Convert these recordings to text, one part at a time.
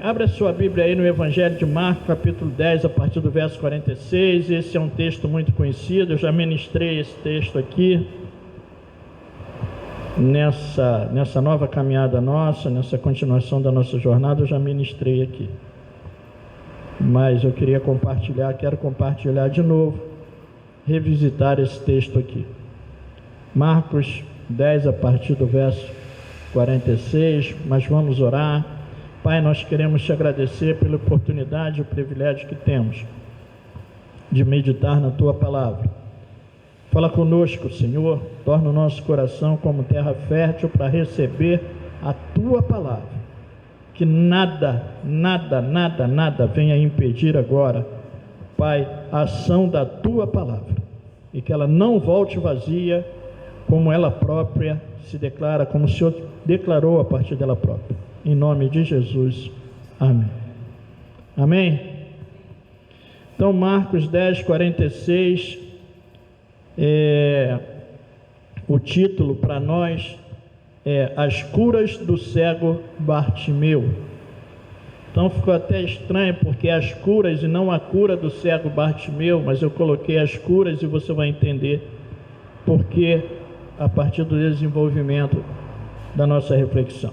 Abra a sua Bíblia aí no Evangelho de Marcos, capítulo 10, a partir do verso 46. Esse é um texto muito conhecido, eu já ministrei esse texto aqui nessa nova caminhada nossa, nessa continuação da nossa jornada, eu já ministrei aqui. Mas eu quero compartilhar de novo, revisitar esse texto aqui. Marcos 10, a partir do verso 46, mas vamos orar. Pai, nós queremos te agradecer pela oportunidade e o privilégio que temos de meditar na Tua Palavra. Fala conosco, Senhor, torna o nosso coração como terra fértil para receber a Tua Palavra. Que nada venha impedir agora, Pai, a ação da Tua Palavra. E que ela não volte vazia, como ela própria se declara, como o Senhor declarou a partir dela própria. Em nome de Jesus, amém. Amém? Então, Marcos 10, 46, o título para nós é As Curas do Cego Bartimeu. Então ficou até estranho, porque as curas e não a cura do cego Bartimeu, mas eu coloquei as curas e você vai entender porque a partir do desenvolvimento da nossa reflexão.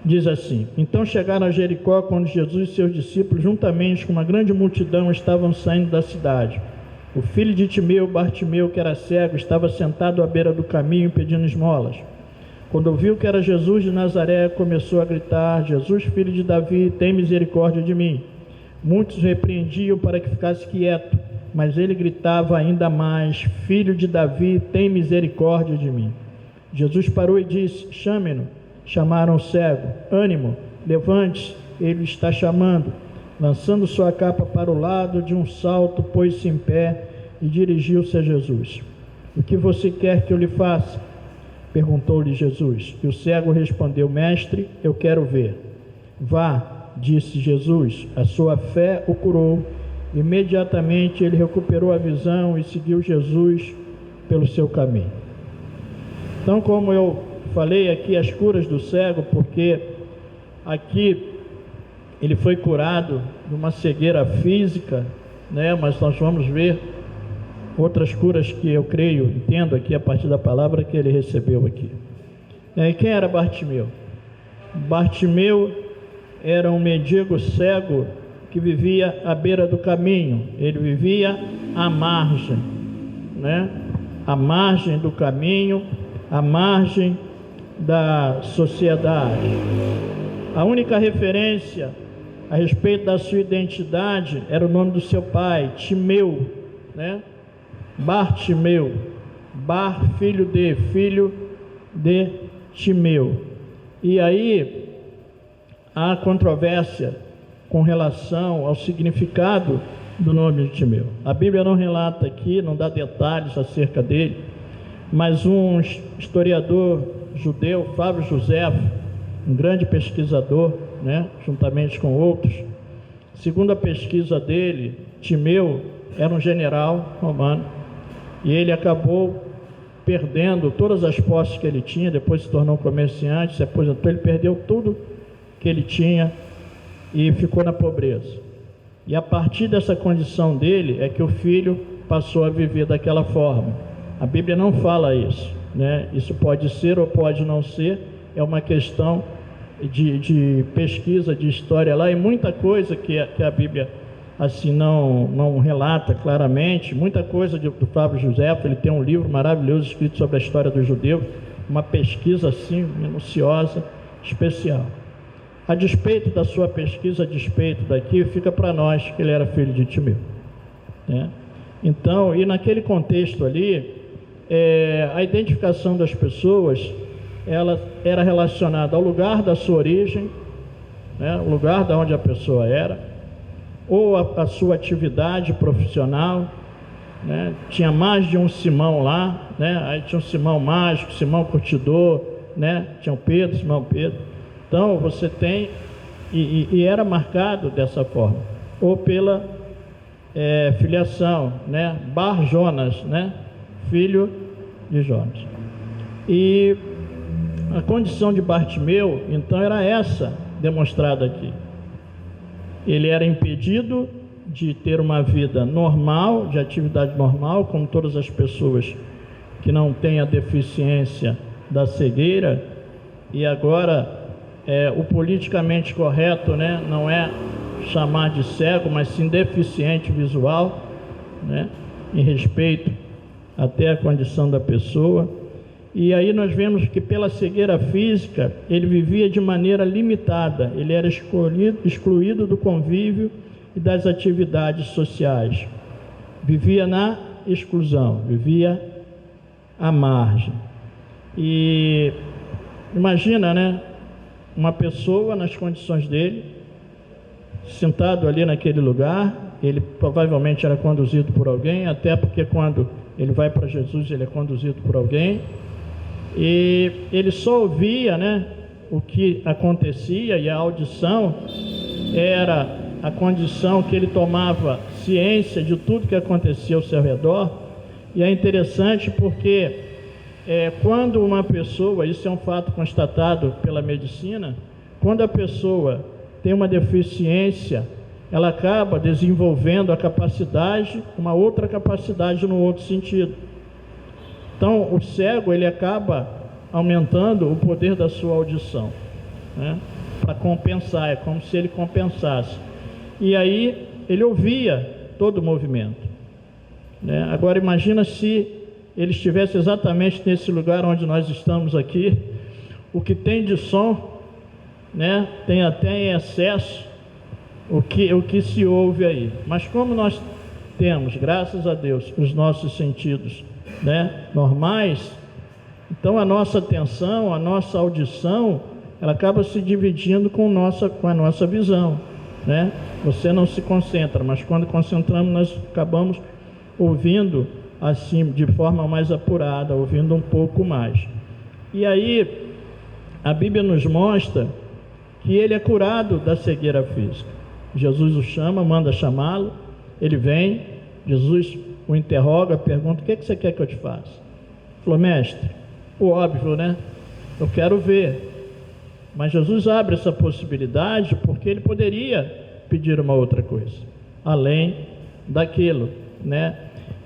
Diz assim: então chegaram a Jericó, quando Jesus e seus discípulos, juntamente com uma grande multidão, estavam saindo da cidade. O filho de Timeu, Bartimeu, que era cego, estava sentado à beira do caminho pedindo esmolas. Quando ouviu que era Jesus de Nazaré, começou a gritar: Jesus, filho de Davi, tem misericórdia de mim. Muitos repreendiam para que ficasse quieto, mas ele gritava ainda mais: Filho de Davi, tem misericórdia de mim. Jesus parou e disse: chame-no. Chamaram o cego. Ânimo, levante-se, ele está chamando. Lançando sua capa para o lado, de um salto, pôs-se em pé e dirigiu-se a Jesus. O que você quer que eu lhe faça? Perguntou-lhe Jesus. E o cego respondeu: Mestre, eu quero ver. Vá, disse Jesus, a sua fé o curou. Imediatamente ele recuperou a visão e seguiu Jesus pelo seu caminho. Então, como eu falei aqui, as curas do cego, porque aqui ele foi curado de uma cegueira física, né? Mas nós vamos ver outras curas que eu creio, entendo aqui a partir da palavra que ele recebeu aqui. E quem era Bartimeu? Bartimeu era um mendigo cego que vivia à beira do caminho. Ele vivia à margem, né? À margem do caminho, à margem da sociedade. A única referência a respeito da sua identidade era o nome do seu pai, Timeu, né? Bartimeu, filho de Timeu. E aí há controvérsia com relação ao significado do nome de Timeu. A Bíblia não relata aqui, não dá detalhes acerca dele, mas um historiador judeu, Flávio Joséfo, um grande pesquisador, né, juntamente com outros, segundo a pesquisa dele, Timeu era um general romano e ele acabou perdendo todas as posses que ele tinha. Depois se tornou comerciante, se aposentou, ele perdeu tudo que ele tinha e ficou na pobreza. E a partir dessa condição dele é que o filho passou a viver daquela forma. A Bíblia não fala isso, né? Isso pode ser ou pode não ser, é uma questão de pesquisa, de história lá, e muita coisa que a Bíblia assim não relata claramente, muita coisa do Flávio Joséfo. Ele tem um livro maravilhoso escrito sobre a história dos judeus, uma pesquisa assim minuciosa, especial. A despeito da sua pesquisa, a despeito daqui, fica para nós que ele era filho de Timeu, né? Então, e naquele contexto ali, a identificação das pessoas, ela era relacionada ao lugar da sua origem, né, o lugar da onde a pessoa era, ou a sua atividade profissional, né? Tinha mais de um Simão lá, né? Aí tinha um Simão mágico, Simão curtidor, né? Tinha o Pedro, Simão Pedro. Então você tem, e era marcado dessa forma, ou pela filiação, né? Bar Jonas, né? Filho de Jonas. E a condição de Bartimeu, então, era essa, demonstrado aqui. Ele era impedido de ter uma vida normal, de atividade normal, como todas as pessoas que não têm a deficiência da cegueira. E agora, o politicamente correto, né, não é chamar de cego, mas sim deficiente visual, né, em respeito até a condição da pessoa. E aí nós vemos que pela cegueira física, ele vivia de maneira limitada, ele era excluído do convívio e das atividades sociais. Vivia na exclusão, vivia à margem. E imagina, né, uma pessoa nas condições dele, sentado ali naquele lugar, ele provavelmente era conduzido por alguém, até porque quando ele vai para Jesus, ele é conduzido por alguém, e ele só ouvia, né, o que acontecia, e a audição era a condição que ele tomava ciência de tudo que acontecia ao seu redor. E é interessante porque quando uma pessoa, isso é um fato constatado pela medicina, quando a pessoa tem uma deficiência, ela acaba desenvolvendo a capacidade, uma outra capacidade no outro sentido. Então, o cego, ele acaba aumentando o poder da sua audição, né, para compensar, é como se ele compensasse. E aí, ele ouvia todo o movimento, né? Agora, imagina se ele estivesse exatamente nesse lugar onde nós estamos aqui, o que tem de som, né, tem até em excesso o que se ouve aí. Mas como nós temos, graças a Deus, os nossos sentidos, né, normais, então a nossa atenção, a nossa audição, ela acaba se dividindo com a nossa visão, né? Você não se concentra, mas quando concentramos, nós acabamos ouvindo assim, de forma mais apurada, ouvindo um pouco mais. E aí, a Bíblia nos mostra que ele é curado da cegueira física. Jesus o chama, manda chamá-lo, ele vem, Jesus o interroga, pergunta: o que você quer que eu te faça? Ele falou: mestre, o óbvio, né? Eu quero ver. Mas Jesus abre essa possibilidade porque ele poderia pedir uma outra coisa, além daquilo, né?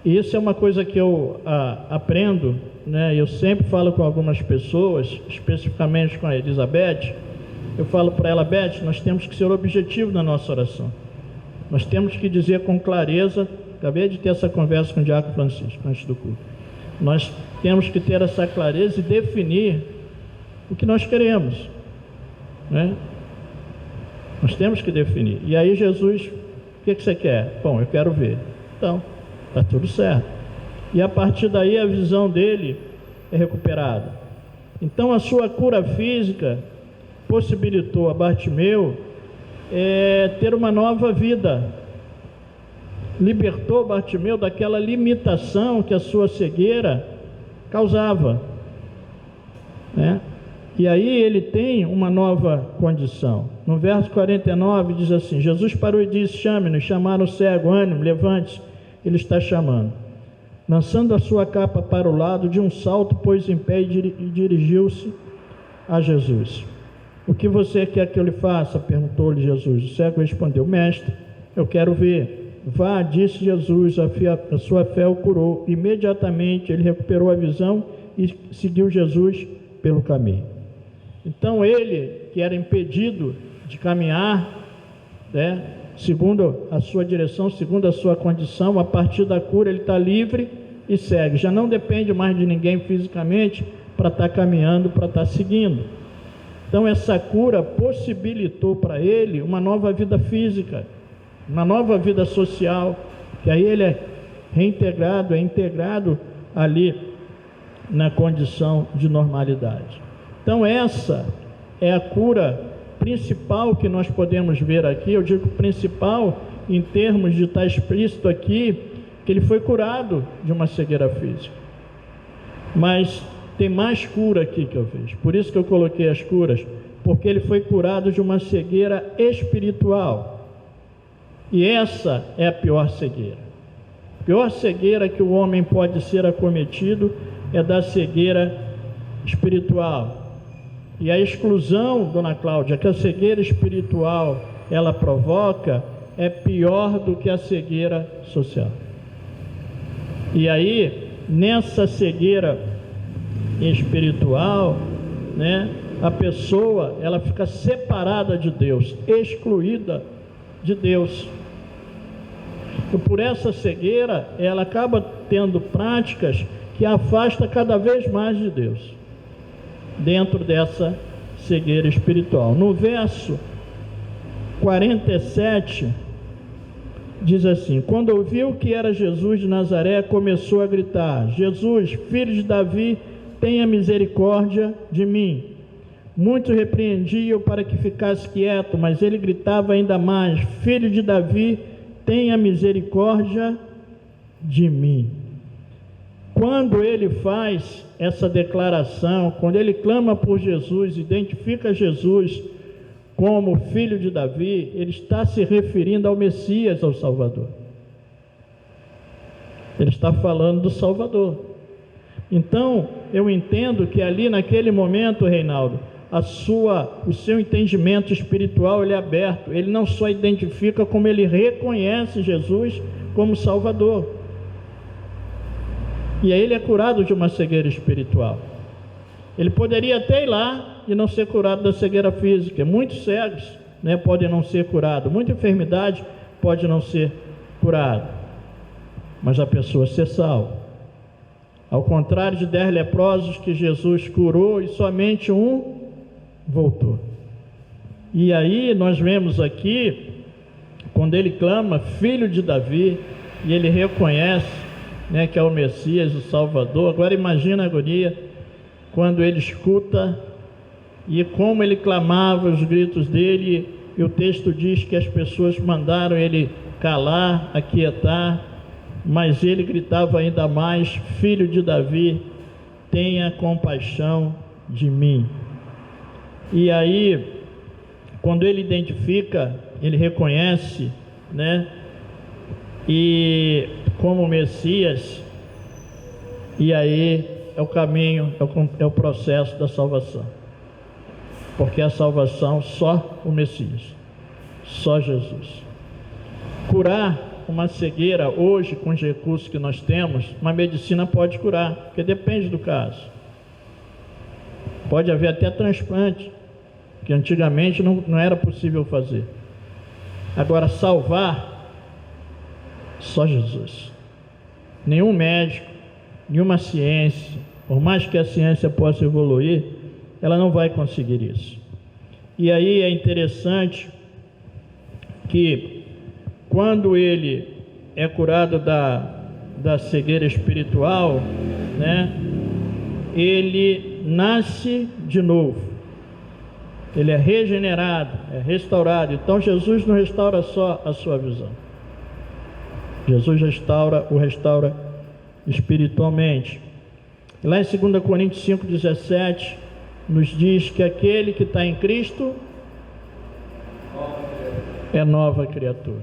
E isso é uma coisa que eu aprendo, né? Eu sempre falo com algumas pessoas, especificamente com a Elizabeth. Eu falo para ela: Beth, nós temos que ser objetivo na nossa oração. Nós temos que dizer com clareza. Acabei de ter essa conversa com o Diácono Francisco antes do culto. Nós temos que ter essa clareza e definir o que nós queremos, né? Nós temos que definir. E aí Jesus: o que você quer? Bom, eu quero ver. Então, está tudo certo. E a partir daí a visão dele é recuperada. Então a sua cura física possibilitou a Bartimeu ter uma nova vida, libertou Bartimeu daquela limitação que a sua cegueira causava, né? E aí ele tem uma nova condição. No verso 49 diz assim: Jesus parou e disse: chame-nos. Chamaram o cego: ânimo, levante-se, ele está chamando. Lançando a sua capa para o lado, de um salto pôs em pé e dirigiu-se a Jesus. O que você quer que eu lhe faça? Perguntou-lhe Jesus. O cego respondeu: mestre, eu quero ver. Vá, disse Jesus, a sua fé o curou. Imediatamente ele recuperou a visão e seguiu Jesus pelo caminho. Então ele, que era impedido de caminhar, né, segundo a sua direção, segundo a sua condição, a partir da cura ele está livre e segue. Já não depende mais de ninguém fisicamente para estar caminhando, para estar seguindo. Então essa cura possibilitou para ele uma nova vida física, uma nova vida social, que aí ele é reintegrado, é integrado ali na condição de normalidade. Então essa é a cura principal que nós podemos ver aqui. Eu digo principal em termos de estar explícito aqui que ele foi curado de uma cegueira física, mas tem mais cura aqui que eu vejo. Por isso que eu coloquei as curas, porque ele foi curado de uma cegueira espiritual, e essa é a pior cegueira. A pior cegueira que o homem pode ser acometido é da cegueira espiritual. E a exclusão, dona Cláudia, que a cegueira espiritual ela provoca, é pior do que a cegueira social. E aí, nessa cegueira espiritual, né, a pessoa ela fica separada de Deus, excluída de Deus. E por essa cegueira, ela acaba tendo práticas que a afasta cada vez mais de Deus, dentro dessa cegueira espiritual. No verso 47, diz assim: quando ouviu que era Jesus de Nazaré, começou a gritar: Jesus, filho de Davi, tenha misericórdia de mim. Muitos repreendiam para que ficasse quieto, mas ele gritava ainda mais: filho de Davi, tenha misericórdia de mim. Quando ele faz essa declaração, quando ele clama por Jesus, identifica Jesus como filho de Davi, ele está se referindo ao Messias, ao Salvador. Ele está falando do Salvador. Então, eu entendo que ali naquele momento, Reinaldo, o seu entendimento espiritual ele é aberto. Ele não só identifica, como ele reconhece Jesus como Salvador. E aí ele é curado de uma cegueira espiritual. Ele poderia até ir lá e não ser curado da cegueira física. Muitos cegos, né, podem não ser curados. Muita enfermidade pode não ser curada. Mas a pessoa ser salva. Ao contrário de 10 leprosos que Jesus curou e somente um voltou. E aí nós vemos aqui, quando ele clama, filho de Davi, e ele reconhece, né, que é o Messias, o Salvador. Agora imagina a agonia, quando ele escuta, e como ele clamava, os gritos dele, e o texto diz que as pessoas mandaram ele calar, aquietar, mas ele gritava ainda mais: filho de Davi, tenha compaixão de mim. E aí, quando ele identifica, ele reconhece, né, e como Messias, e aí é o caminho, é o processo da salvação, porque a salvação só o Messias, só Jesus. Curar uma cegueira hoje, com os recursos que nós temos, uma medicina pode curar, porque depende do caso. Pode haver até transplante, que antigamente não era possível fazer. Agora, salvar, só Jesus. Nenhum médico, nenhuma ciência, por mais que a ciência possa evoluir, ela não vai conseguir isso. E aí é interessante que quando ele é curado da cegueira espiritual, né, ele nasce de novo, ele é regenerado, é restaurado. Então Jesus não restaura só a sua visão, Jesus o restaura espiritualmente. E lá em 2 Coríntios 5,17 nos diz que aquele que está em Cristo é nova criatura.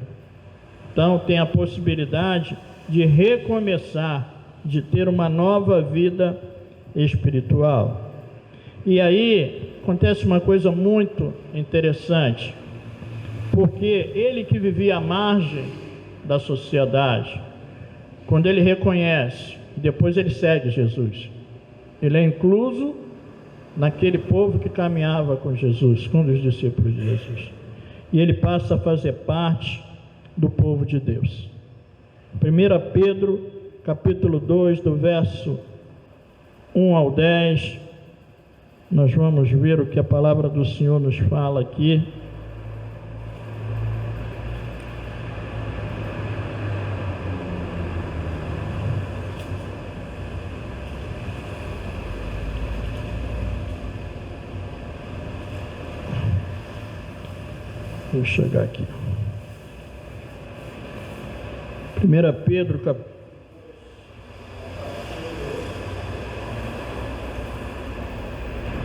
Então tem a possibilidade de recomeçar, de ter uma nova vida espiritual. E aí acontece uma coisa muito interessante, porque ele que vivia à margem da sociedade, quando ele reconhece, depois ele segue Jesus, ele é incluso naquele povo que caminhava com Jesus, com os discípulos de Jesus, e ele passa a fazer parte do povo de Deus. 1 Pedro, capítulo 2, do verso 1 ao 10, nós vamos ver o que a palavra do Senhor nos fala aqui. Vou chegar aqui. 1 Pedro,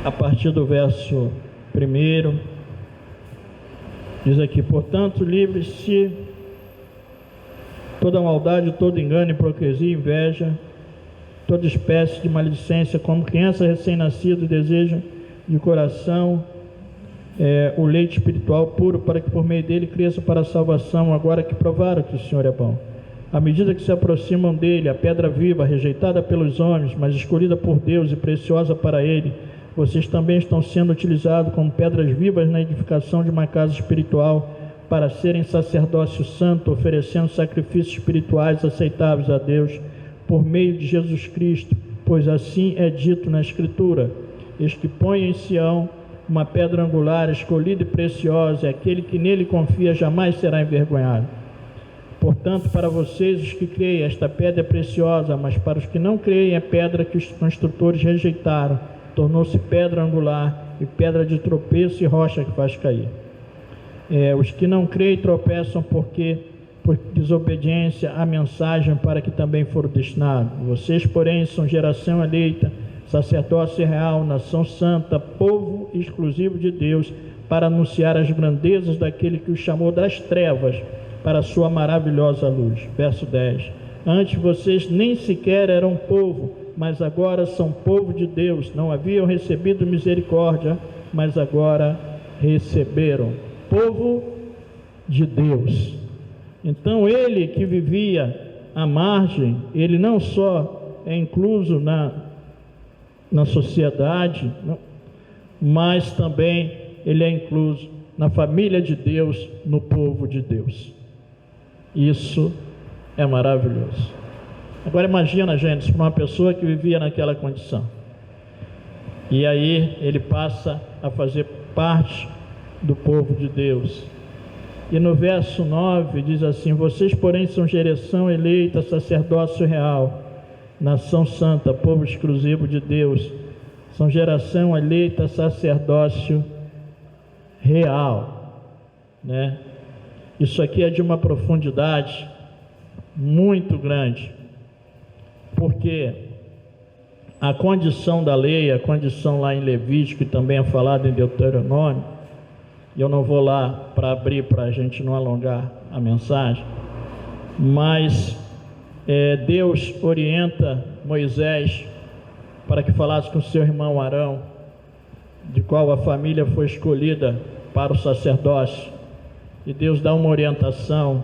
a partir do verso 1, diz aqui: portanto, livre-se toda maldade, todo engano, hipocrisia, inveja, toda espécie de maledicência, como criança recém-nascida deseja de coração o leite espiritual puro, para que por meio dele cresça para a salvação, agora que provaram que o Senhor é bom. À medida que se aproximam dele, a pedra viva, rejeitada pelos homens, mas escolhida por Deus e preciosa para ele, vocês também estão sendo utilizados como pedras vivas na edificação de uma casa espiritual, para serem sacerdócio santo, oferecendo sacrifícios espirituais aceitáveis a Deus, por meio de Jesus Cristo, pois assim é dito na Escritura: eis que põe em Sião uma pedra angular, escolhida e preciosa, e aquele que nele confia jamais será envergonhado. Portanto, para vocês, os que creem, esta pedra é preciosa, mas para os que não creem, é pedra que os construtores rejeitaram, tornou-se pedra angular, e pedra de tropeço e rocha que faz cair. Os que não creem tropeçam por desobediência à mensagem para que também foram destinados. Vocês, porém, são geração eleita, sacerdócio real, nação santa, povo exclusivo de Deus, para anunciar as grandezas daquele que os chamou das trevas para a sua maravilhosa luz. Verso 10. Antes vocês nem sequer eram povo, mas agora são povo de Deus. Não haviam recebido misericórdia, mas agora receberam. Povo de Deus. Então ele que vivia à margem, ele não só é incluso na sociedade, mas também ele é incluso na família de Deus, no povo de Deus. Isso é maravilhoso. Agora imagina, gente, uma pessoa que vivia naquela condição, e aí ele passa a fazer parte do povo de Deus. E no verso 9 diz assim: vocês, porém, são geração eleita, sacerdócio real, nação santa, povo exclusivo de Deus. São geração eleita, sacerdócio real, né? Isso aqui é de uma profundidade muito grande, porque a condição da lei, a condição lá em Levítico, e também é falado em Deuteronômio, e eu não vou lá para abrir, para a gente não alongar a mensagem, mas Deus orienta Moisés para que falasse com seu irmão Arão, de qual a família foi escolhida para o sacerdócio, e Deus dá uma orientação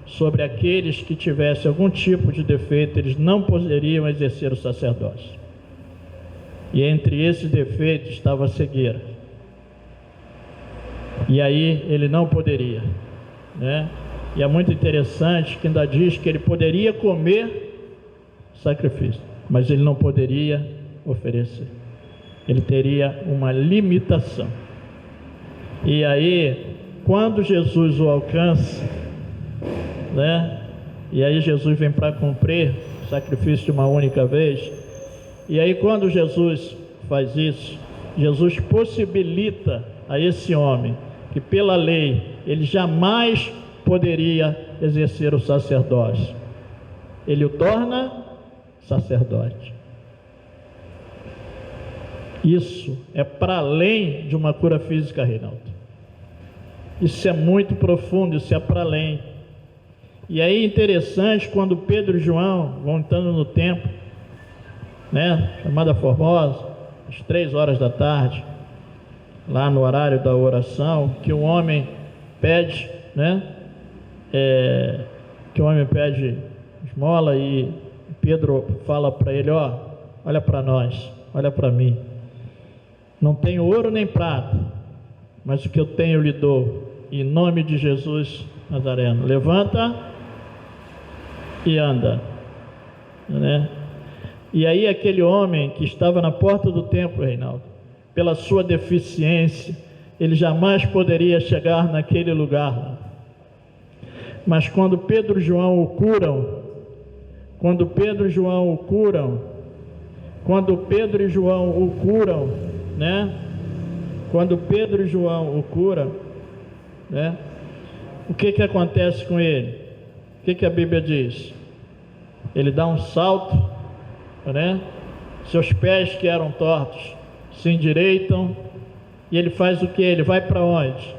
sobre aqueles que tivessem algum tipo de defeito, eles não poderiam exercer o sacerdócio. E entre esses defeitos estava a cegueira. E aí ele não poderia, né? E é muito interessante que ainda diz que ele poderia comer sacrifício, mas ele não poderia oferecer. Ele teria uma limitação. E aí, quando Jesus o alcança, né? E aí Jesus vem para cumprir o sacrifício de uma única vez. E aí, quando Jesus faz isso, Jesus possibilita a esse homem que pela lei ele jamais poderia exercer o sacerdócio, ele o torna sacerdote. Isso é para além de uma cura física, Reinaldo. Isso é muito profundo, isso é para além. E aí interessante, quando Pedro e João vão entrando no templo, né, chamada Formosa, às 3 horas da tarde, lá no horário da oração, que o homem pede, né, que o homem pede esmola, e Pedro fala para ele: ó, olha para nós, olha para mim, não tenho ouro nem prata, mas o que eu tenho lhe dou, em nome de Jesus Nazareno, levanta e anda, né? E aí aquele homem que estava na porta do templo, Reinaldo, pela sua deficiência, ele jamais poderia chegar naquele lugar lá. Mas quando Pedro e João o curam, né? Quando Pedro e João o curam, né? O que acontece com ele? O que a Bíblia diz? Ele dá um salto, né? Seus pés que eram tortos se endireitam, e ele faz o que? Ele vai para onde?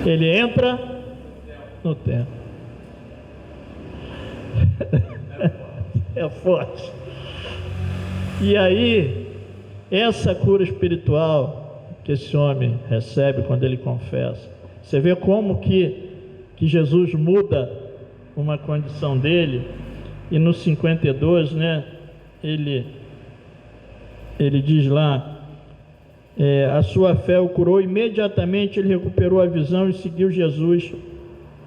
Ele entra no templo. É forte. E aí essa cura espiritual que esse homem recebe quando ele confessa. Você vê como que Jesus muda uma condição dele, e no 52, né, ele diz lá, a sua fé o curou, imediatamente ele recuperou a visão e seguiu Jesus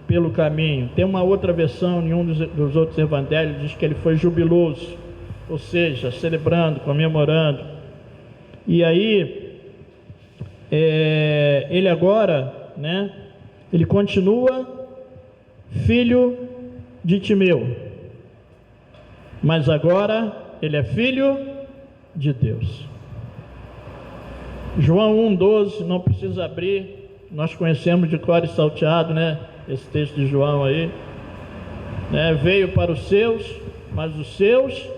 pelo caminho. Tem uma outra versão, em um dos outros evangelhos, diz que ele foi jubiloso, ou seja, celebrando, comemorando. E aí, ele agora, né, ele continua filho de Timeu, mas agora ele é filho de Deus. João 1,12, não precisa abrir, nós conhecemos de cor e salteado, né, esse texto de João aí, né, veio para os seus, mas os seus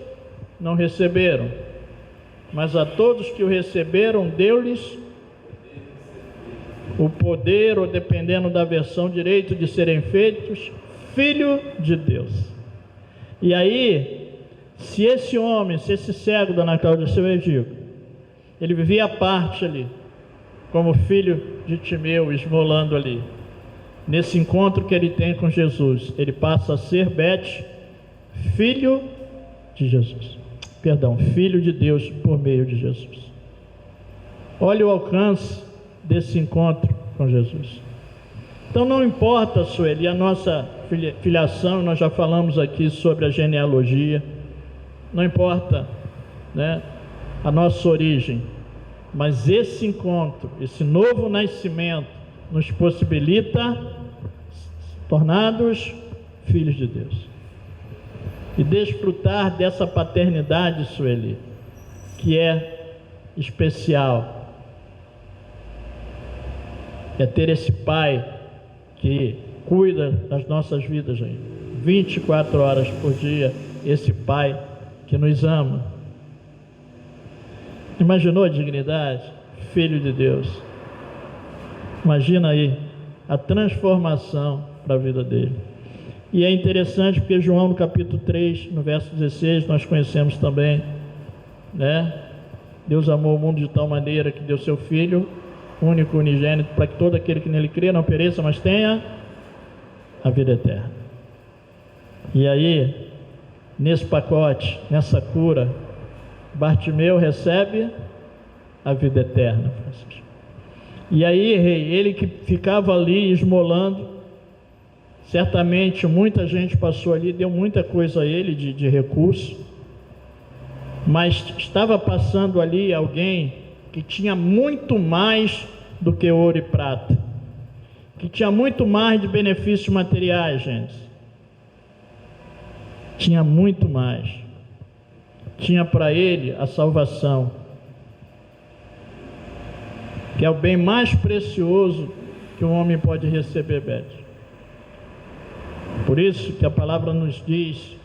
não receberam, mas a todos que o receberam, deu-lhes o poder, ou dependendo da versão, direito de serem feitos filho de Deus. E aí, se esse homem, se esse cego da Ana Cláudia, seu Egico, ele vivia à parte ali, como filho de Timeu, esmolando ali, nesse encontro que ele tem com Jesus, ele passa a ser, Beth, filho de Jesus. Perdão, filho de Deus por meio de Jesus. Olha o alcance desse encontro com Jesus. Então não importa, Sueli, a nossa filiação, nós já falamos aqui sobre a genealogia, não importa, né, a nossa origem, mas esse encontro, esse novo nascimento, nos possibilita tornados filhos de Deus e desfrutar dessa paternidade, Sueli, que é especial, é ter esse pai que cuida das nossas vidas aí, 24 horas por dia, esse pai que nos ama. Imaginou a dignidade? Filho de Deus. Imagina aí a transformação para a vida dele. E é interessante porque João no capítulo 3, no verso 16, nós conhecemos também, né? Deus amou o mundo de tal maneira que deu seu Filho único, unigênito, para que todo aquele que nele crê não pereça, mas tenha a vida eterna. E aí, nesse pacote, nessa cura, Bartimeu recebe a vida eterna, Francisco. E aí, rei, ele que ficava ali esmolando, certamente muita gente passou ali, deu muita coisa a ele de recurso, mas estava passando ali alguém que tinha muito mais do que ouro e prata, que tinha muito mais de benefícios materiais, gente. Tinha muito mais. Tinha para ele a salvação, que é o bem mais precioso que um homem pode receber, Beth. Por isso que a palavra nos diz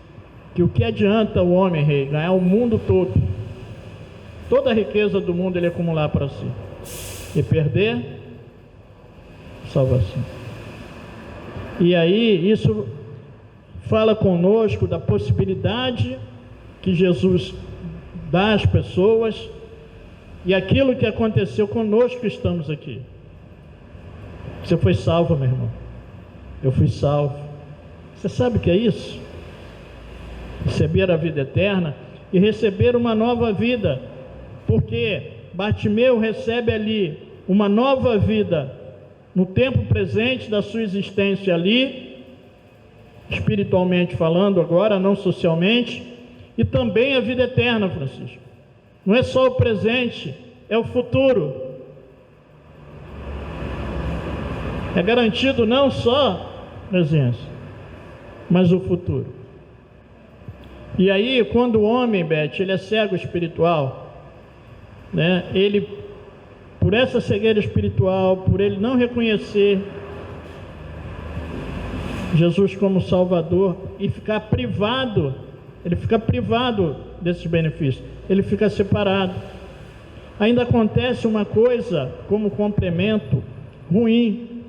que o que adianta o homem, rei, ganhar o mundo todo, toda a riqueza do mundo ele acumular para si, e perder a salvação. E aí isso fala conosco da possibilidade que Jesus dá às pessoas, e aquilo que aconteceu conosco que estamos aqui. Você foi salvo, meu irmão. Eu fui salvo. Você sabe o que é isso? Receber a vida eterna e receber uma nova vida, porque Bartimeu recebe ali uma nova vida no tempo presente da sua existência ali, espiritualmente falando agora, não socialmente, e também a vida eterna, Francisco. Não é só o presente, é o futuro. É garantido não só presença, mas o futuro. E aí, quando o homem, Beth, ele é cego espiritual, né? Ele, por essa cegueira espiritual, por ele não reconhecer Jesus como Salvador e ficar privado, ele fica privado desses benefícios, ele fica separado. Ainda acontece uma coisa como complemento ruim,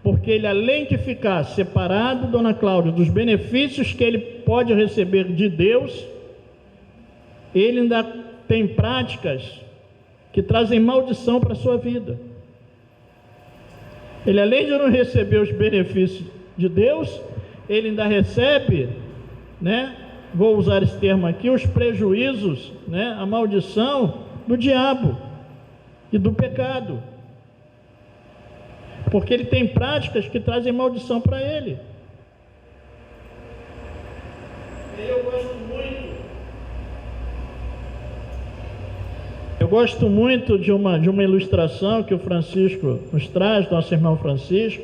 porque ele, além de ficar separado, dona Cláudia, dos benefícios que ele pode receber de Deus, ele ainda tem práticas que trazem maldição para a sua vida. Ele, além de não receber os benefícios de Deus, ele ainda recebe, vou usar esse termo aqui, os prejuízos, a maldição do diabo e do pecado. Porque ele tem práticas que trazem maldição para ele. Eu gosto muito de uma ilustração que o Francisco nos traz, nosso irmão Francisco,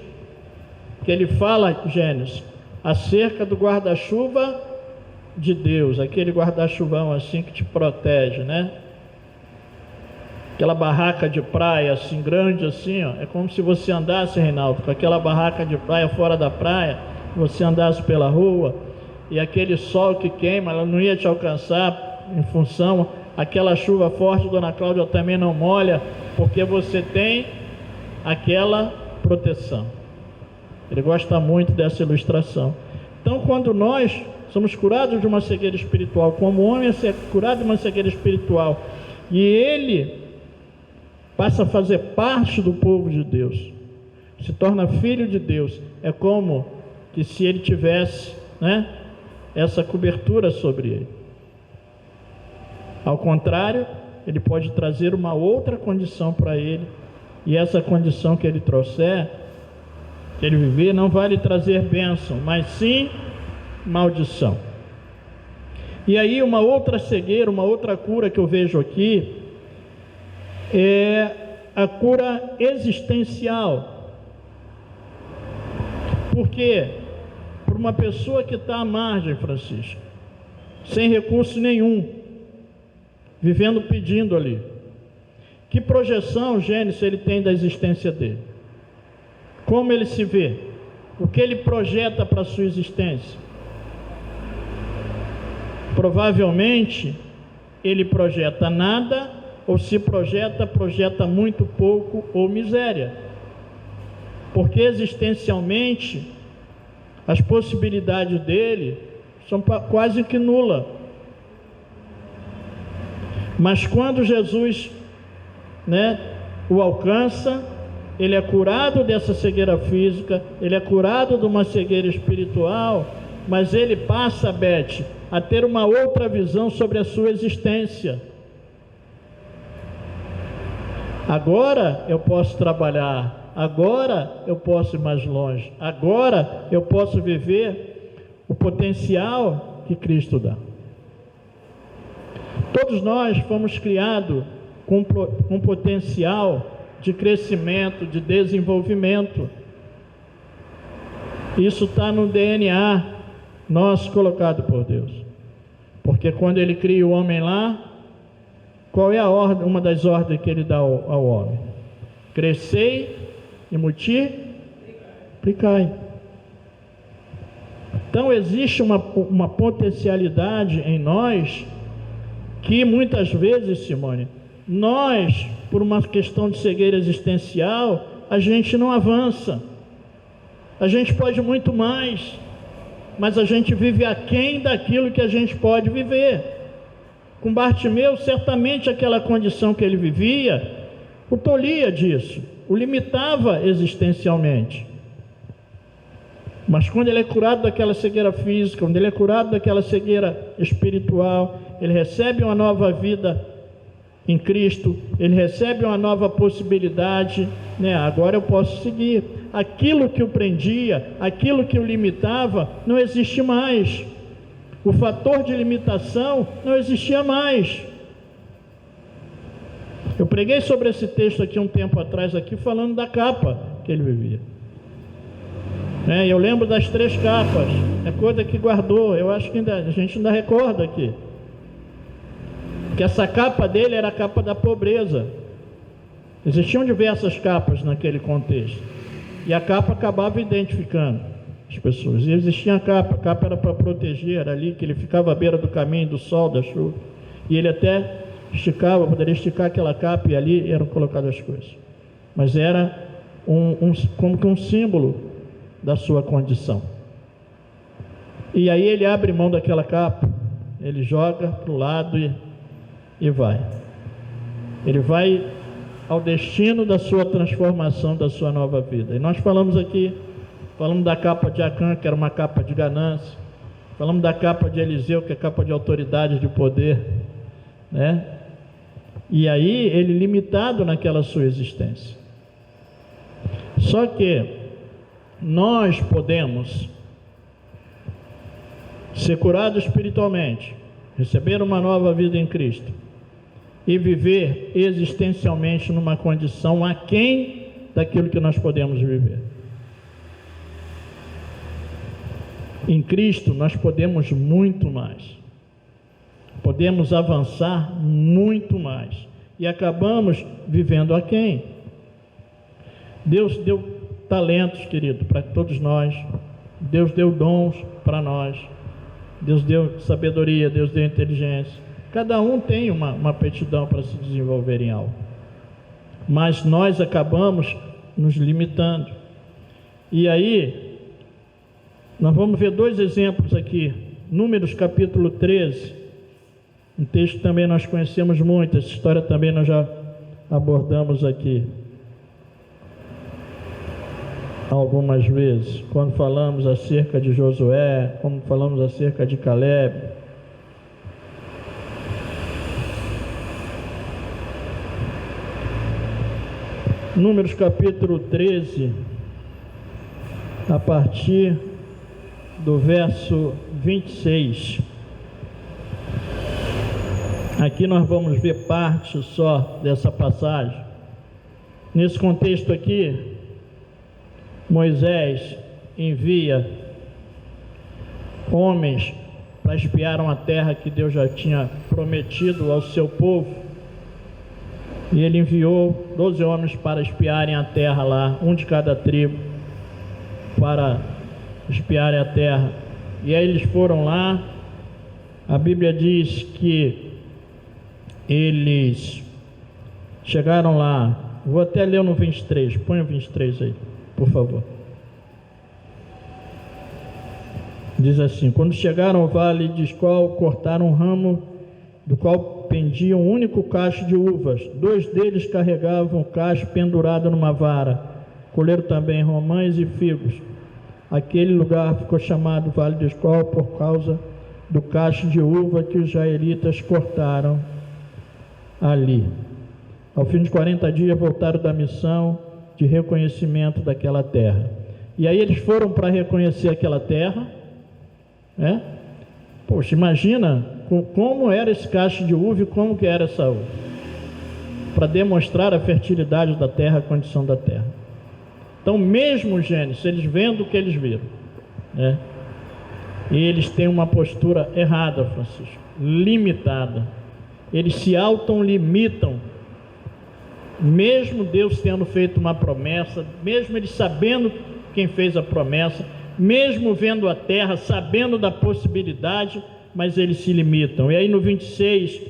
que ele fala, Gênesis, acerca do guarda-chuva de Deus, aquele guarda-chuvão assim que te protege, Aquela barraca de praia assim, grande assim, ó, é como se você andasse, Reinaldo, com aquela barraca de praia fora da praia, você andasse pela rua, e aquele sol que queima, ela não ia te alcançar em função, aquela chuva forte, Dona Cláudia também não molha, porque você tem aquela proteção. Ele gosta muito dessa ilustração. Então, quando nós somos curados de uma cegueira espiritual, como o homem é curado de uma cegueira espiritual, e ele passa a fazer parte do povo de Deus, se torna filho de Deus, é como que se ele tivesse, essa cobertura sobre ele. Ao contrário, ele pode trazer uma outra condição para ele, e essa condição que ele trouxer, que ele viver, não vai lhe trazer bênção, mas sim maldição. E aí uma outra cegueira, uma outra cura que eu vejo aqui, é a cura existencial. Por quê? Por uma pessoa que está à margem, Francisco, sem recurso nenhum, vivendo pedindo ali. Que projeção, Gênesis, ele tem da existência dele? Como ele se vê? O que ele projeta para a sua existência? Provavelmente, ele projeta nada, ou se projeta muito pouco ou miséria. Porque existencialmente, as possibilidades dele são quase que nulas. Mas quando Jesus, o alcança, ele é curado dessa cegueira física, ele é curado de uma cegueira espiritual, mas ele passa, Beth, a ter uma outra visão sobre a sua existência. Agora eu posso trabalhar, agora eu posso ir mais longe, agora eu posso viver o potencial que Cristo dá. Todos nós fomos criados com potencial de crescimento, de desenvolvimento. Isso está no DNA nosso colocado por Deus. Porque quando Ele cria o homem lá, qual é a ordem, uma das ordens que Ele dá ao homem? Crescei e multiplicai. Então existe uma potencialidade em nós que muitas vezes, Simone, nós, por uma questão de cegueira existencial, a gente não avança. A gente pode muito mais, mas a gente vive aquém daquilo que a gente pode viver. Com Bartimeu, certamente aquela condição que ele vivia o tolhia disso, o limitava existencialmente. Mas quando ele é curado daquela cegueira física, quando ele é curado daquela cegueira espiritual, ele recebe uma nova vida em Cristo, ele recebe uma nova possibilidade, agora eu posso seguir. Aquilo que o prendia, aquilo que o limitava, não existe mais. O fator de limitação não existia mais. Eu preguei sobre esse texto aqui um tempo atrás, aqui falando da capa que ele vivia. Eu lembro das 3 capas, é coisa que guardou, eu acho que a gente ainda recorda aqui. Que essa capa dele era a capa da pobreza. Existiam diversas capas naquele contexto. E a capa acabava identificando as pessoas. E existia a capa era para proteger, era ali que ele ficava à beira do caminho, do sol, da chuva. E ele até esticava, poderia esticar aquela capa e ali eram colocadas as coisas. Mas era como que um símbolo da sua condição. E aí ele abre mão daquela capa, ele joga para o lado e vai. Ele vai ao destino da sua transformação, da sua nova vida. E nós falamos aqui, falamos da capa de Acã, que era uma capa de ganância. Falamos da capa de Eliseu, que é capa de autoridade, de poder, né? E aí, ele limitado naquela sua existência. Só que nós podemos ser curados espiritualmente, receber uma nova vida em Cristo e viver existencialmente numa condição aquém daquilo que nós podemos viver. Em Cristo nós podemos muito mais, podemos avançar muito mais e acabamos vivendo aquém. Deus deu talentos, querido, para todos nós. Deus deu dons para nós. Deus deu sabedoria, Deus deu inteligência. Cada um tem uma aptidão para se desenvolver em algo. Mas nós acabamos nos limitando. E aí, nós vamos ver dois exemplos aqui. Números capítulo 13. Um texto que também nós conhecemos muito. Essa história também nós já abordamos aqui algumas vezes, quando falamos acerca de Josué, quando falamos acerca de Caleb. Números capítulo 13, a partir do verso 26. Aqui nós vamos ver parte só dessa passagem. Nesse contexto aqui, Moisés envia homens para espiar uma terra que Deus já tinha prometido ao seu povo. E ele enviou 12 homens para espiarem a terra lá, um de cada tribo, para espiarem a terra. E aí eles foram lá. A Bíblia diz que eles chegaram lá. Vou até ler no 23, põe o 23 aí, por favor. Diz assim: quando chegaram ao vale de Escol, cortaram um ramo do qual pendia um único cacho de uvas. 2 deles carregavam o cacho pendurado numa vara. Colheram também romães e figos. Aquele lugar ficou chamado Vale de Escol por causa do cacho de uva que os israelitas cortaram ali. Ao fim de 40 dias voltaram da missão de reconhecimento daquela terra. E aí eles foram para reconhecer aquela terra, né? Poxa, imagina como era esse cacho de uva e como que era essa uva, para demonstrar a fertilidade da terra, a condição da terra. Então, mesmo Gênesis, eles vendo o que eles viram, né? E eles têm uma postura errada, Francisco, limitada. Eles se auto-limitam, mesmo Deus tendo feito uma promessa, mesmo eles sabendo quem fez a promessa, mesmo vendo a terra, sabendo da possibilidade, mas eles se limitam. E aí no 26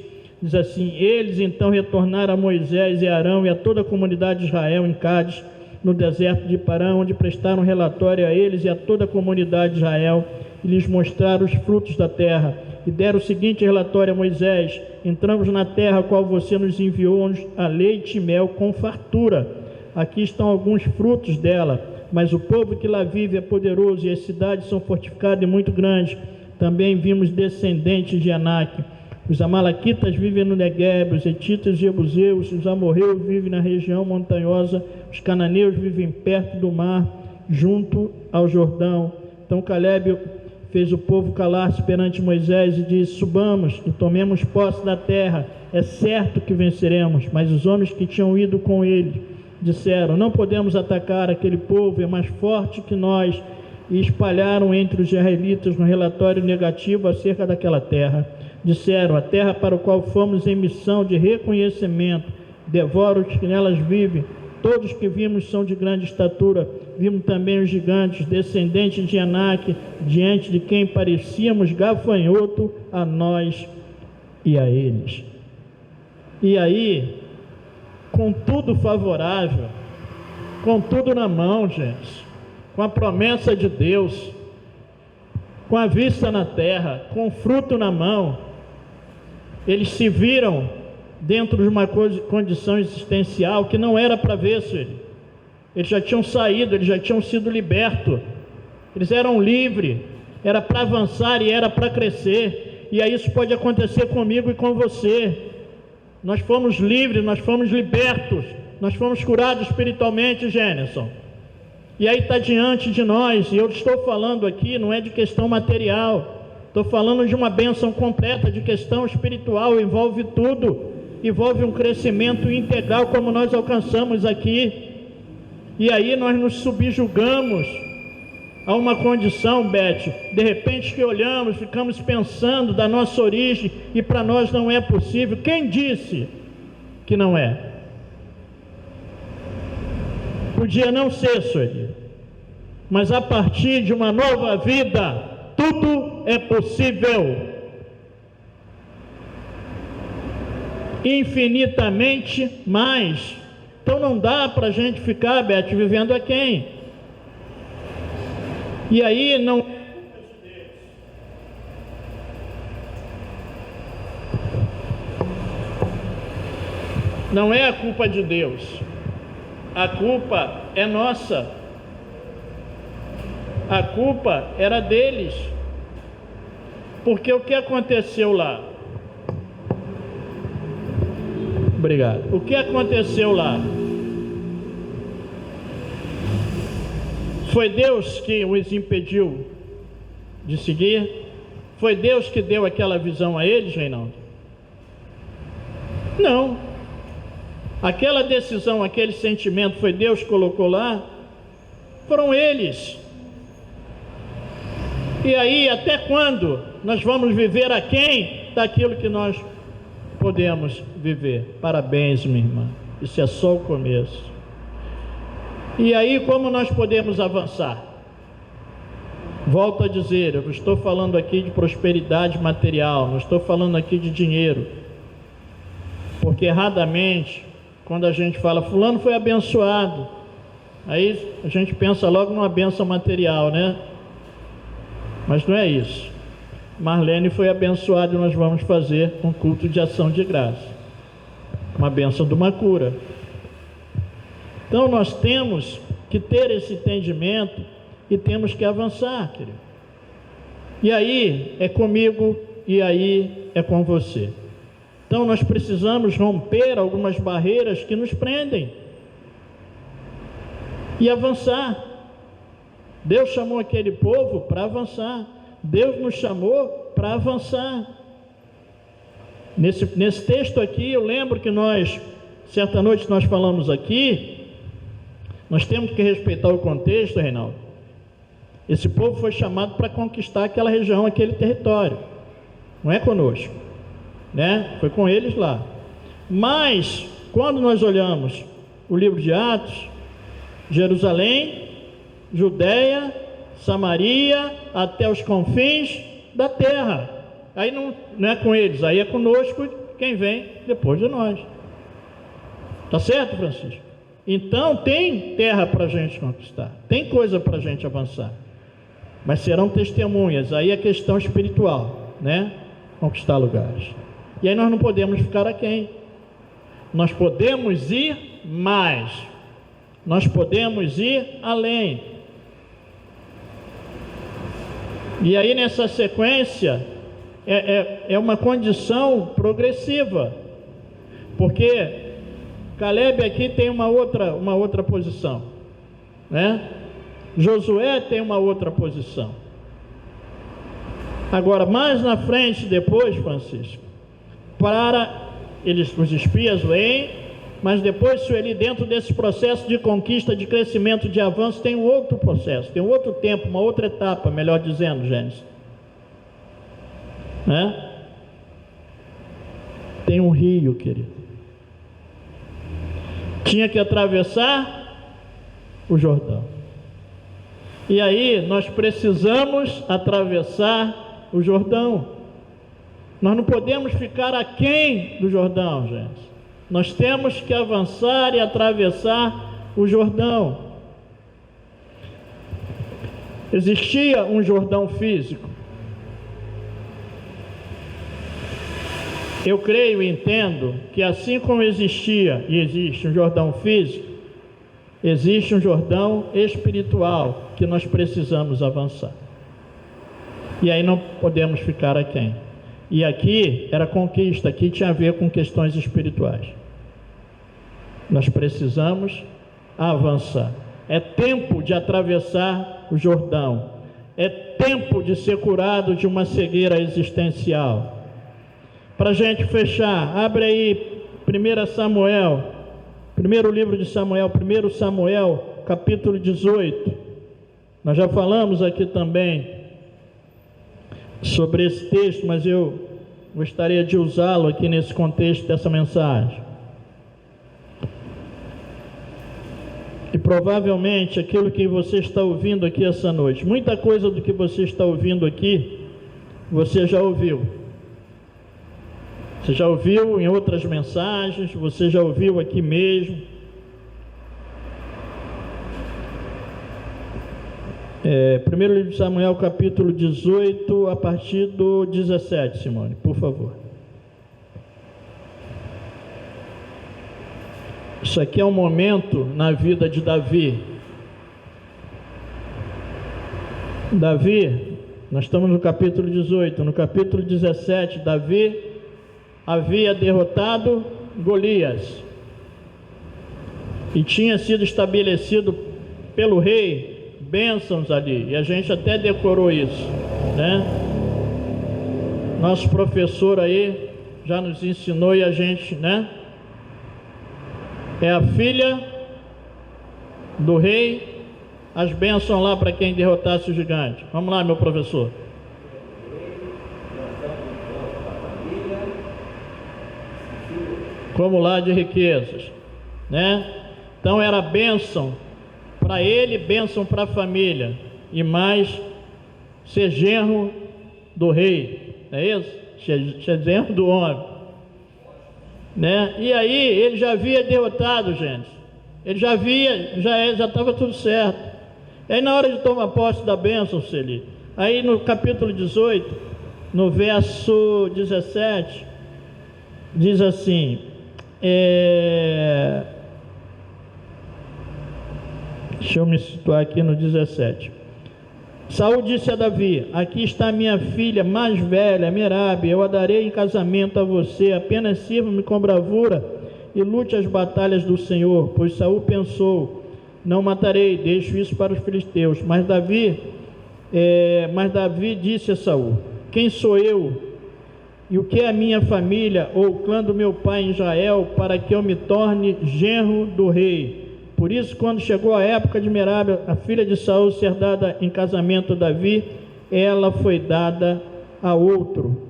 diz assim: eles então retornaram a Moisés e Arão e a toda a comunidade de Israel em Cádiz, no deserto de Parã, onde prestaram relatório a eles e a toda a comunidade de Israel, e lhes mostraram os frutos da terra, e deram o seguinte relatório a Moisés: entramos na terra a qual você nos enviou, onde há leite e mel com fartura. Aqui estão alguns frutos dela, mas o povo que lá vive é poderoso, e as cidades são fortificadas e muito grandes. Também vimos descendentes de Anak. Os amalequitas vivem no Negueb, os hetitas e jebuseus, os amorreus vivem na região montanhosa, os cananeus vivem perto do mar, junto ao Jordão. Então Caleb fez o povo calar-se perante Moisés e disse: subamos e tomemos posse da terra, é certo que venceremos. Mas os homens que tinham ido com ele disseram: não podemos atacar, aquele povo é mais forte que nós. E espalharam entre os israelitas um relatório negativo acerca daquela terra. Disseram: a terra para a qual fomos em missão de reconhecimento devora os que nelas vivem. Todos que vimos são de grande estatura. Vimos também os gigantes, descendentes de Anak, diante de quem parecíamos gafanhoto a nós e a eles. E aí, com tudo favorável, com tudo na mão, gente, com a promessa de Deus, com a vista na terra, com o fruto na mão, eles se viram dentro de uma condição existencial que não era para ver, Sueli. Eles já tinham saído, eles já tinham sido libertos, eles eram livres, era para avançar e era para crescer. E aí isso pode acontecer comigo e com você. Nós fomos livres, nós fomos libertos, nós fomos curados espiritualmente, Gênison. E aí está diante de nós, e eu estou falando aqui, não é de questão material, estou falando de uma bênção completa, de questão espiritual, envolve tudo, envolve um crescimento integral como nós alcançamos aqui. E aí nós nos subjugamos a uma condição, Beth, de repente que olhamos, ficamos pensando da nossa origem e para nós não é possível. Quem disse que não é? Podia não ser, Sueli, mas a partir de uma nova vida, tudo é possível. Infinitamente mais. Então não dá para a gente ficar, Beth, vivendo aquém. E aí não é a culpa de Deus, a culpa é nossa, a culpa era deles, porque o que aconteceu lá? Obrigado. O que aconteceu lá? Foi Deus que os impediu de seguir? Foi Deus que deu aquela visão a eles, Reinaldo? Não. Aquela decisão, aquele sentimento, foi Deus que colocou lá? Foram eles. E aí, até quando nós vamos viver aquém daquilo que nós podemos viver? Parabéns, minha irmã. Isso é só o começo. E aí, como nós podemos avançar? Volto a dizer, eu estou falando aqui de prosperidade material, não estou falando aqui de dinheiro. Porque erradamente, quando a gente fala, fulano foi abençoado, aí a gente pensa logo numa bênção material, né? Mas não é isso. Marlene foi abençoada e nós vamos fazer um culto de ação de graça. Uma bênção de uma cura. Então nós temos que ter esse entendimento e temos que avançar, querido. E aí é comigo e aí é com você. Então nós precisamos romper algumas barreiras que nos prendem e avançar. Deus chamou aquele povo para avançar. Deus nos chamou para avançar. Nesse texto aqui, eu lembro que certa noite nós falamos aqui, nós temos que respeitar o contexto, Reinaldo. Esse povo foi chamado para conquistar aquela região, aquele território. Não é conosco, né? Foi com eles lá. Mas, quando nós olhamos o livro de Atos, Jerusalém, Judeia, Samaria, até os confins da terra. Aí não é com eles, aí é conosco quem vem depois de nós. Tá certo, Francisco? Então tem terra para a gente conquistar, tem coisa para a gente avançar, mas serão testemunhas, aí é questão espiritual, né? Conquistar lugares. E aí nós não podemos ficar aquém, nós podemos ir mais, nós podemos ir além. E aí nessa sequência é uma condição progressiva, porque Caleb aqui tem uma outra posição, né? Josué tem uma outra posição. Agora, mais na frente, depois, Francisco, os espias vêm, mas depois, Sueli, dentro desse processo de conquista, de crescimento, de avanço, tem um outro processo, tem um outro tempo, uma outra etapa, melhor dizendo, Gênesis, né? Tem um rio, querido. Tinha que atravessar o Jordão. E aí nós precisamos atravessar o Jordão. Nós não podemos ficar aquém do Jordão, gente. Nós temos que avançar e atravessar o Jordão. Existia um Jordão físico. Eu creio e entendo que assim como existia e existe um Jordão físico, existe um Jordão espiritual que nós precisamos avançar. E aí não podemos ficar aquém. E aqui era conquista, aqui tinha a ver com questões espirituais. Nós precisamos avançar. É tempo de atravessar o Jordão. É tempo de ser curado de uma cegueira existencial. Para a gente fechar, abre aí 1 Samuel, primeiro livro de Samuel, 1 Samuel, capítulo 18. Nós já falamos aqui também sobre esse texto, mas eu gostaria de usá-lo aqui nesse contexto dessa mensagem. E provavelmente aquilo que você está ouvindo aqui essa noite, muita coisa do que você está ouvindo aqui, você já ouviu. Você já ouviu em outras mensagens, você já ouviu aqui mesmo. Primeiro livro de Samuel, capítulo 18, a partir do 17, Simone, por favor. Isso aqui é um momento na vida de Davi. Davi, nós estamos no capítulo 18, no capítulo 17, Davi havia derrotado Golias e tinha sido estabelecido pelo rei bênçãos ali, e a gente até decorou isso, né? Nosso professor aí já nos ensinou, e a gente, né? É a filha do rei, as bênçãos lá para quem derrotasse o gigante. Vamos lá, meu professor. Como lá de riquezas, né? Então era bênção para ele, bênção para a família, e mais ser genro do rei, não é isso? Ser genro do homem, né? E aí ele já havia derrotado, gente. Ele já estava tudo certo. E aí na hora de tomar posse da bênção, Celi, aí no capítulo 18, no verso 17, diz assim, deixa eu me situar aqui no 17. Saul disse a Davi: aqui está minha filha mais velha, Merabe, eu a darei em casamento a você, apenas sirva-me com bravura e lute as batalhas do Senhor. Pois Saul pensou: não matarei, deixo isso para os filisteus. Mas Davi disse a Saul: quem sou eu? E o que é a minha família ou o clã do meu pai em Israel, para que eu me torne genro do rei? Por isso, quando chegou a época de Merabe, a filha de Saul, ser dada em casamento a Davi, ela foi dada a outro,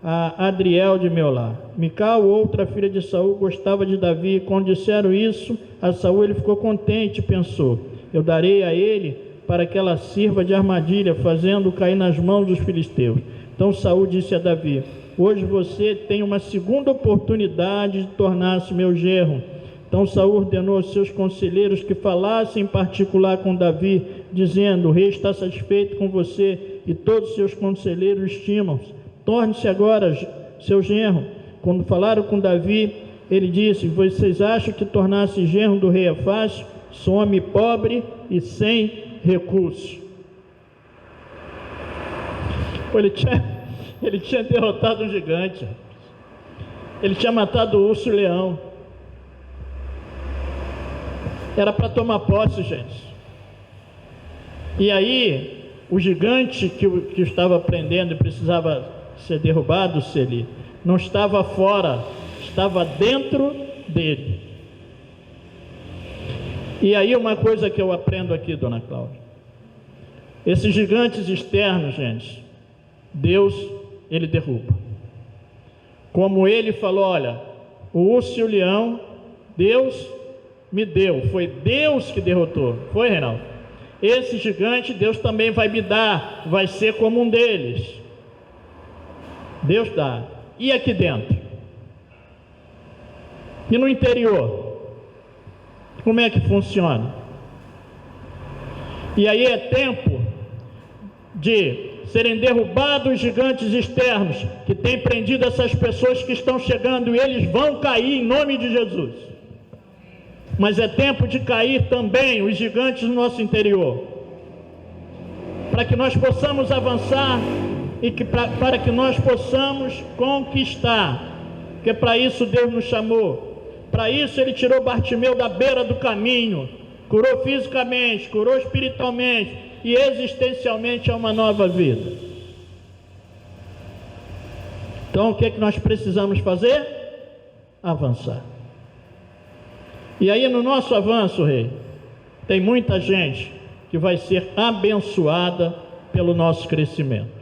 a Adriel de Meolá. Mical, outra filha de Saul, gostava de Davi, e quando disseram isso a Saul, ele ficou contente e pensou: eu darei a ele para que ela sirva de armadilha, fazendo cair nas mãos dos filisteus. Então Saul disse a Davi: hoje você tem uma segunda oportunidade de tornar-se meu genro. Então Saul ordenou aos seus conselheiros que falassem em particular com Davi, dizendo: o rei está satisfeito com você e todos os seus conselheiros estimam-se. Torne-se agora seu genro. Quando falaram com Davi, ele disse: vocês acham que tornar-se genro do rei é fácil? Sou homem pobre e sem recursos. Ele tinha derrotado um gigante. Ele tinha matado o urso e o leão. Era para tomar posse, gente. E aí, o gigante que estava prendendo e precisava ser derrubado, Celi, não estava fora, estava dentro dele. E aí uma coisa que eu aprendo aqui, dona Cláudia: esses gigantes externos, gente, Deus, ele derruba. Como ele falou: olha, o urso e o leão, Deus me deu, foi Deus que derrotou. Foi, Reinaldo? Esse gigante Deus também vai me dar, vai ser como um deles. Deus dá. E aqui dentro? E no interior? Como é que funciona? E aí é tempo de serem derrubados os gigantes externos que têm prendido essas pessoas que estão chegando, e eles vão cair em nome de Jesus. Mas é tempo de cair também os gigantes no nosso interior, para que nós possamos avançar e para que nós possamos conquistar, porque para isso Deus nos chamou. Para isso Ele tirou Bartimeu da beira do caminho, curou fisicamente, curou espiritualmente e existencialmente a uma nova vida. Então o que é que nós precisamos fazer? Avançar. E aí no nosso avanço, Rei, tem muita gente que vai ser abençoada pelo nosso crescimento.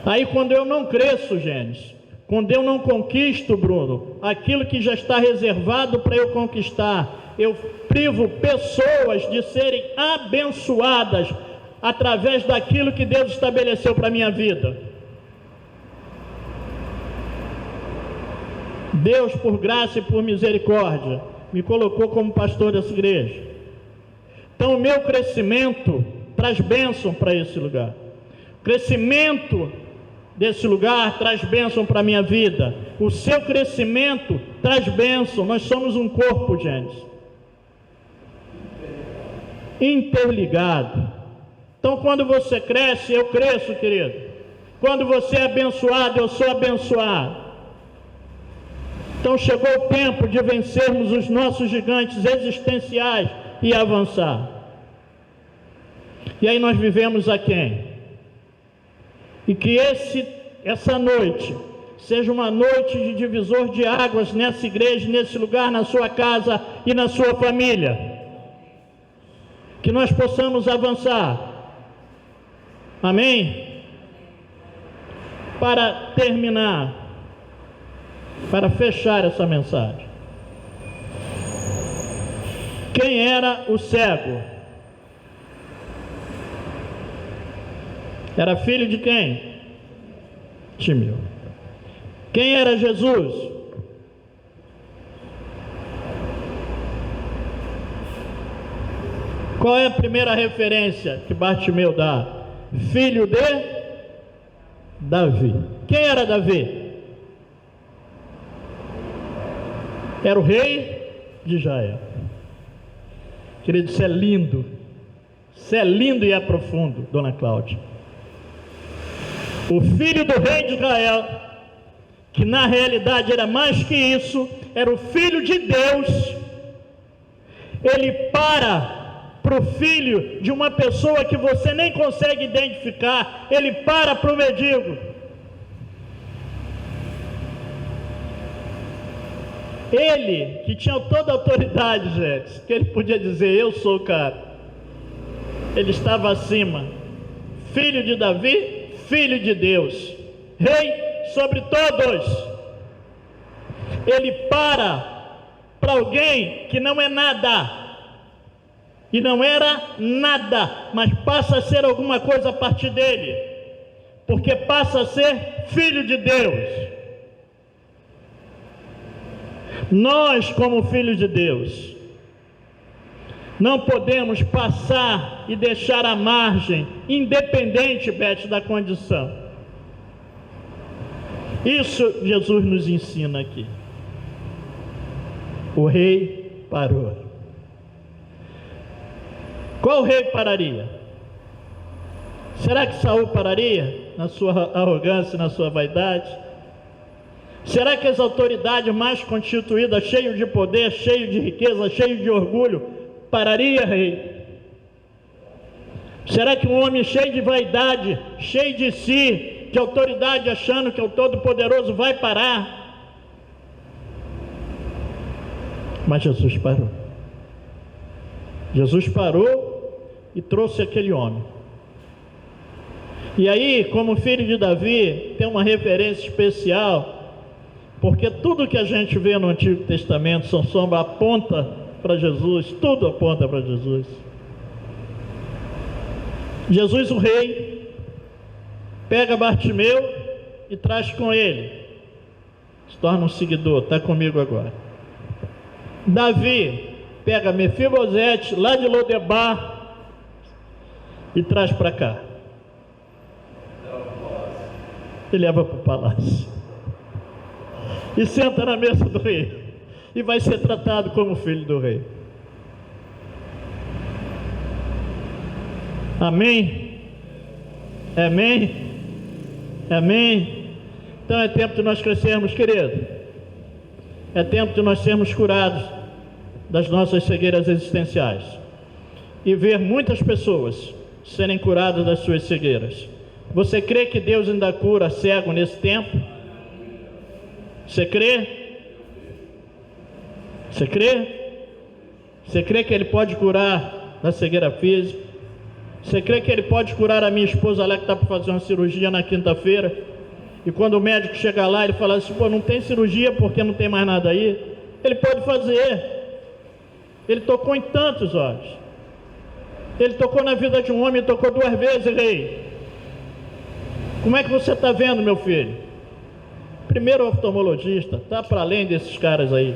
Aí quando eu não cresço, Gênesis, quando eu não conquisto, Bruno, aquilo que já está reservado para eu conquistar, eu privo pessoas de serem abençoadas através daquilo que Deus estabeleceu para a minha vida. Deus, por graça e por misericórdia, me colocou como pastor dessa igreja. Então o meu crescimento traz bênção para esse lugar. O crescimento desse lugar traz bênção para a minha vida. O seu crescimento traz bênção. Nós somos um corpo, gente, interligado. Então quando você cresce, eu cresço, querido. Quando você é abençoado, eu sou abençoado. Então chegou o tempo de vencermos os nossos gigantes existenciais e avançar. E aí nós vivemos a quem? E que essa noite seja uma noite de divisor de águas nessa igreja, nesse lugar, na sua casa e na sua família. Que nós possamos avançar. Amém? Para terminar, para fechar essa mensagem. Quem era o cego? Era filho de quem? Timeu. Quem era Jesus? Qual é a primeira referência que Bartimeu dá? Filho de Davi. Quem era Davi? Era o rei de Israel. Querido, isso é lindo. Isso é lindo e é profundo, dona Cláudia. O filho do rei de Israel, que na realidade era mais que isso, era o filho de Deus. Ele para o filho de uma pessoa que você nem consegue identificar, ele para o mendigo. Ele, que tinha toda a autoridade, gente, que ele podia dizer, eu sou o cara. Ele estava acima. Filho de Davi, filho de Deus, rei sobre todos. Ele para alguém que não é nada, e não era nada, mas passa a ser alguma coisa a partir dele, porque passa a ser filho de Deus. Nós, como filhos de Deus, não podemos passar e deixar à margem, independente, Beth, da condição. Isso Jesus nos ensina aqui. O rei parou. Qual rei pararia? Será que Saul pararia na sua arrogância, na sua vaidade? Será que as autoridades mais constituídas, cheio de poder, cheio de riqueza, cheio de orgulho, pararia, rei? Será que um homem cheio de vaidade, cheio de si, de autoridade, achando que é o Todo-Poderoso, vai parar? Mas Jesus parou. Jesus parou e trouxe aquele homem. E aí, como filho de Davi, tem uma referência especial, porque tudo que a gente vê no Antigo Testamento são sombra, aponta para Jesus, tudo aponta para Jesus. Jesus, o rei, pega Bartimeu e traz com ele, se torna um seguidor, está comigo agora. Davi pega Mefibosete, lá de Lodebar, e traz para cá. E leva para o palácio. E senta na mesa do rei. E vai ser tratado como filho do rei. Amém? Amém? Amém? Então é tempo de nós crescermos, querido. É tempo de nós sermos curados das nossas cegueiras existenciais. E ver muitas pessoas serem curadas das suas cegueiras. Você crê que Deus ainda cura cego nesse tempo? Você crê? Você crê? Você crê que Ele pode curar da cegueira física? Você crê que Ele pode curar a minha esposa lá que está para fazer uma cirurgia na quinta-feira? E quando o médico chega lá, ele fala assim, pô, não tem cirurgia porque não tem mais nada aí? Ele pode fazer. Ele tocou em tantos olhos. Ele tocou na vida de um homem, tocou 2 vezes, rei. Como é que você está vendo, meu filho? Primeiro oftalmologista, está para além desses caras aí.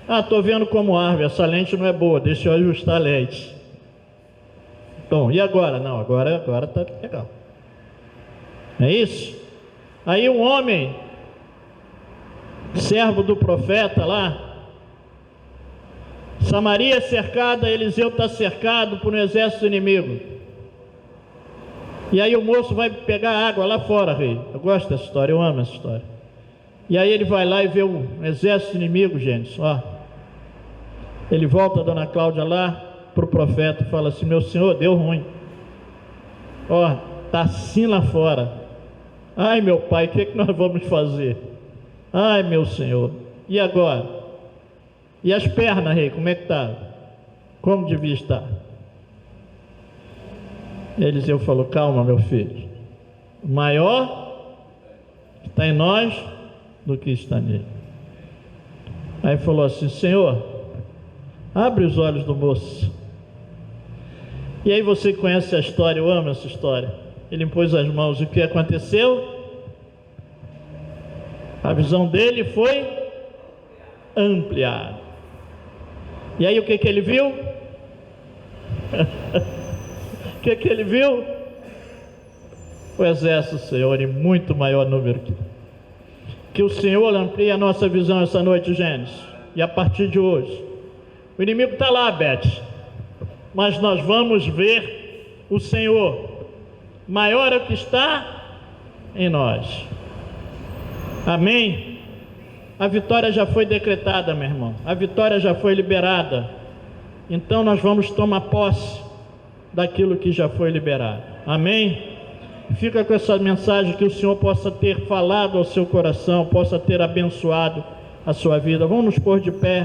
Ah, estou vendo como árvore, essa lente não é boa, deixa eu ajustar a lente. Bom, e agora? Não, agora está legal. É isso? Aí um homem, servo do profeta lá, Samaria é cercada, Eliseu está cercado por um exército inimigo. E aí o moço vai pegar água lá fora, rei. Eu gosto dessa história, eu amo essa história. E aí ele vai lá e vê um exército inimigo, gente, ó. Ele volta, a dona Cláudia, lá para o profeta e fala assim, meu senhor, deu ruim. Ó, está assim lá fora. Ai, meu pai, o que nós vamos fazer? Ai, meu senhor, e agora? E as pernas, rei, como é que está? Como devia estar? Eliseu falou, calma, meu filho, o maior está em nós do que está nele. Aí falou assim, senhor, abre os olhos do moço. E aí você conhece a história, eu amo essa história. Ele impôs as mãos, e o que aconteceu? A visão dele foi ampliada. E aí o que ele viu? O que ele viu? O exército do Senhor em muito maior número. Que o Senhor amplie a nossa visão essa noite, Gênesis. E a partir de hoje, o inimigo está lá, Beth, mas nós vamos ver o Senhor. Maior é o que está em nós. Amém? A vitória já foi decretada, meu irmão. A vitória já foi liberada. Então nós vamos tomar posse daquilo que já foi liberado. Amém? Fica com essa mensagem, que o Senhor possa ter falado ao seu coração, possa ter abençoado a sua vida. Vamos nos pôr de pé.